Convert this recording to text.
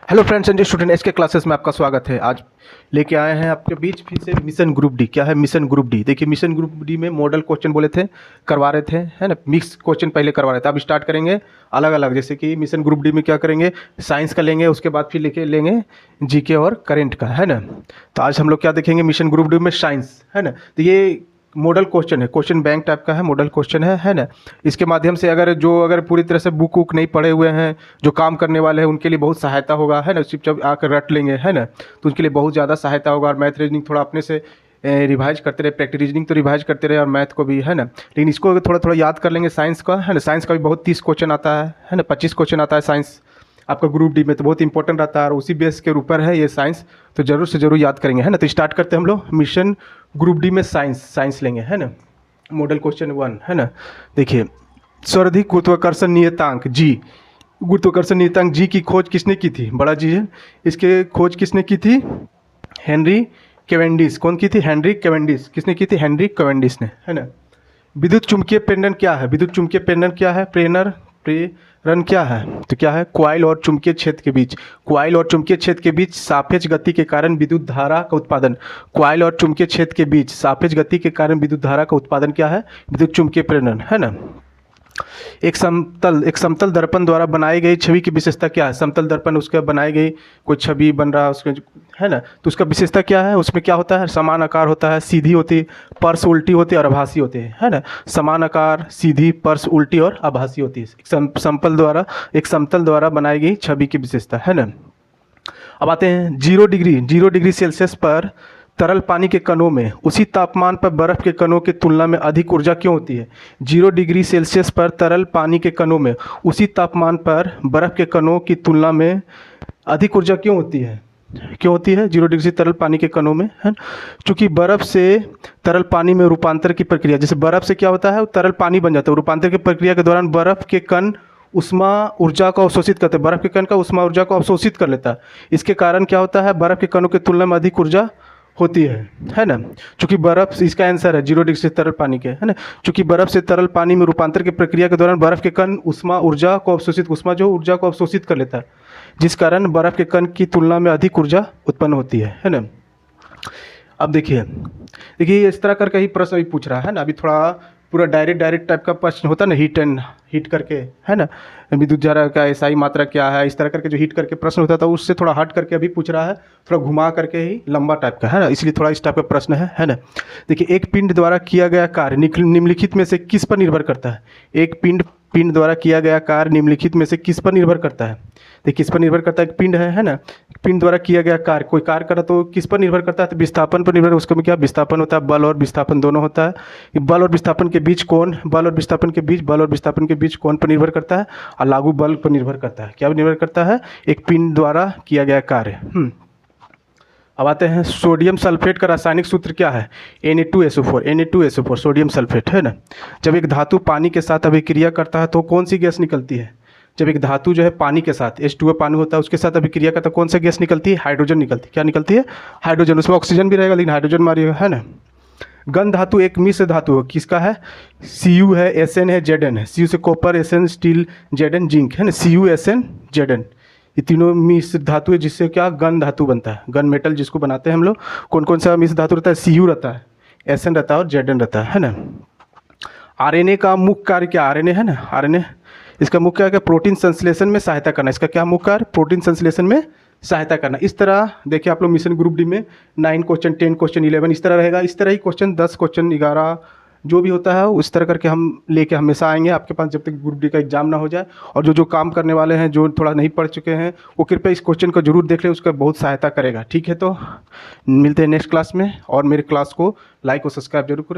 Hello friends and student, S के classes में आपका स्वागत है। आज लेके आए हैं आपके बीच फिर से मिशन ग्रुप डी। क्या है मिशन ग्रुप डी? देखिए, मिशन ग्रुप डी में मॉडल क्वेश्चन बोले थे करवा रहे थे, है ना। मिक्स क्वेश्चन पहले करवा रहे थे, अब स्टार्ट करेंगे अलग अलग। जैसे कि मिशन ग्रुप डी में क्या करेंगे, साइंस का लेंगे, उसके बाद फिर लेके लेंगे जीके और करेंट का, है ना। तो आज हम लोग क्या देखेंगे, मिशन ग्रुप डी में साइंस, है ना। तो ये मॉडल क्वेश्चन है, क्वेश्चन बैंक टाइप का है, मॉडल क्वेश्चन है ना। इसके माध्यम से अगर पूरी तरह से बुक वुक नहीं पढ़े हुए हैं, जो काम करने वाले हैं, उनके लिए बहुत सहायता होगा, है ना। सिर्फ जब आकर रट लेंगे, है ना, तो उनके लिए बहुत ज़्यादा सहायता होगा। और मैथ रीजनिंग थोड़ा अपने से रिवाइज करते रहे, प्रैक्टिस रीजनिंग तो रिवाइज करते रहे और मैथ को भी, है ना। लेकिन इसको अगर थोड़ा थोड़ा याद कर लेंगे, साइंस का, है ना। साइंस का भी बहुत 30 क्वेश्चन आता है ना, 25 क्वेश्चन आता है साइंस आपका ग्रुप डी में, तो बहुत इंपॉर्टेंट रहता है और उसी बेस के ऊपर है ये साइंस, तो जरूर से जरूर याद करेंगे, है ना। तो स्टार्ट करते हैं हम लोग मिशन ग्रुप डी में साइंस लेंगे, है ना। मॉडल क्वेश्चन 1, है ना। देखिए, सर्वाधिक गुरुत्वाकर्षण नियतांक जी, गुरुत्वाकर्षण नियतांक जी की खोज किसने की थी? बड़ा जी है, इसके खोज किसने की थी? Henry Cavendish. कौन की थी? Henry Cavendish. किसने की थी? हेनरी कैवेंडिश ने, है ना। विद्युत चुंबकीय प्रेरण क्या है? विद्युत चुंबकीय प्रेरण क्या है? प्रेरण क्या है? तो क्या है? कॉइल और चुंबकीय क्षेत्र के बीच, कॉइल और चुंबकीय क्षेत्र के बीच सापेक्ष गति के कारण विद्युत धारा का उत्पादन। कॉइल और चुंबकीय क्षेत्र के बीच सापेक्ष गति के कारण विद्युत धारा का उत्पादन क्या है? विद्युत चुंबकीय प्रेरण, है ना। एक समतल दर्पण द्वारा बनाई गई छवि की विशेषता क्या है? समतल दर्पण, उसका बनाई गई कोई छवि बन रहा है उसमें, है ना, तो उसका विशेषता क्या है? उसमें क्या होता है? समान आकार होता है, सीधी होती है, पर्स उल्टी होती है और आभासी होती है ना। समान आकार, सीधी, पर्स उल्टी और आभासी होती है। एक समतल द्वारा बनाई गई छवि की विशेषता, है ना। अब आते हैं 0 डिग्री सेल्सियस पर तरल पानी के कणों में उसी तापमान पर बर्फ के कणों की तुलना में अधिक ऊर्जा क्यों होती है? 0 डिग्री सेल्सियस पर तरल पानी के कणों में उसी तापमान पर बर्फ के कणों की तुलना में अधिक ऊर्जा क्यों होती है? क्यों होती है 0 डिग्री से तरल पानी के कणों में, है? चूँकि बर्फ से तरल पानी में रूपांतर की प्रक्रिया, जैसे बर्फ से क्या होता है, तरल पानी बन जाता है, रूपांतर की प्रक्रिया के दौरान बर्फ के कण उष्मा ऊर्जा को अवशोषित करते हैं, बर्फ के कण का उष्मा ऊर्जा को अवशोषित कर लेता है। इसके कारण क्या होता है? बर्फ के कणों की तुलना में अधिक ऊर्जा होती है ना। चूंकि बर्फ, इसका आंसर है 0 डिग्री से तरल पानी के, है ना। चूंकि बर्फ से तरल पानी में रूपांतर की प्रक्रिया के दौरान बर्फ के कण उष्मा ऊर्जा को अवशोषित कर लेता है, जिस कारण बर्फ के कण की तुलना में अधिक ऊर्जा उत्पन्न होती है ना। अब देखिए इस तरह करके ही प्रश्न अभी पूछ रहा है ना। अभी थोड़ा पूरा डायरेक्ट टाइप का प्रश्न होता है ना, हीट करके, है ना। विद्युत धारा का एसआई मात्रा क्या है, इस तरह करके जो हीट करके प्रश्न होता था, उससे थोड़ा हट करके अभी पूछ रहा है, थोड़ा घुमा करके ही लंबा टाइप का, है ना। इसलिए थोड़ा इस टाइप का प्रश्न है ना। देखिए, एक पिंड द्वारा किया गया कार्य निम्नलिखित में से किस पर निर्भर करता है? एक पिंड द्वारा किया गया कार्य निम्नलिखित में से किस पर निर्भर करता है? देखिए, किस पर निर्भर करता है? एक पिंड है ना। पिंड द्वारा किया गया कार्य, कोई कार्य करा तो किस पर निर्भर करता है? तो विस्थापन पर निर्भर। उसका में क्या विस्थापन होता है? बल और विस्थापन दोनों होता है। बल और विस्थापन के बीच बल और विस्थापन के बीच कौन पर निर्भर करता है? और लागू बल पर निर्भर करता है। क्या निर्भर करता है? एक पिंड द्वारा किया गया कार्य। अब आते हैं सोडियम सल्फेट का रासायनिक सूत्र क्या है? Na2SO4 सोडियम सल्फेट, है ना। जब एक धातु पानी के साथ अभिक्रिया करता है तो कौन सी गैस निकलती है? जब एक धातु जो है पानी के साथ, H2O पानी होता है, उसके साथ अभिक्रिया करता है, कौन सा गैस निकलती है? हाइड्रोजन निकलती है। क्या निकलती है? हाइड्रोजन। उसमें ऑक्सीजन भी रहेगा लेकिन हाइड्रोजन मारिएगा, है ना। गन धातु एक मिश्र धातु है, किसका है? Cu है, Sn है, Zn है। Cu से copper, Sn steel, Zn zinc, है ना। Cu Sn Zn, ये तीनों मिश्र धातु है, जिससे क्या गन धातु बनता है। गन मेटल जिसको बनाते हैं हम लोग, कौन कौन सा मिश्र धातु रहता है? Cu रहता है, Sn रहता है और Zn रहता है ना। RNA का मुख्य कार्य क्या? RNA है ना, RNA इसका मुख्य कार्य क्या? प्रोटीन संश्लेषण में सहायता करना। इसका क्या मुख्य कार्य? प्रोटीन संश्लेषण में सहायता करना। इस तरह देखिए आप लोग मिशन ग्रुप डी में 9 क्वेश्चन, 10 क्वेश्चन, 11 इस तरह रहेगा। इस तरह ही क्वेश्चन 10 क्वेश्चन, 11 जो भी होता है उस तरह करके हम लेके हमेशा आएंगे आपके पास, जब तक ग्रुप डी का एग्जाम ना हो जाए। और जो काम करने वाले हैं, जो थोड़ा नहीं पढ़ चुके हैं, वो कृपया इस क्वेश्चन को जरूर देख लें, उसका बहुत सहायता करेगा। ठीक है, तो मिलते हैं नेक्स्ट क्लास में, और मेरे क्लास को लाइक और सब्सक्राइब जरूर करें।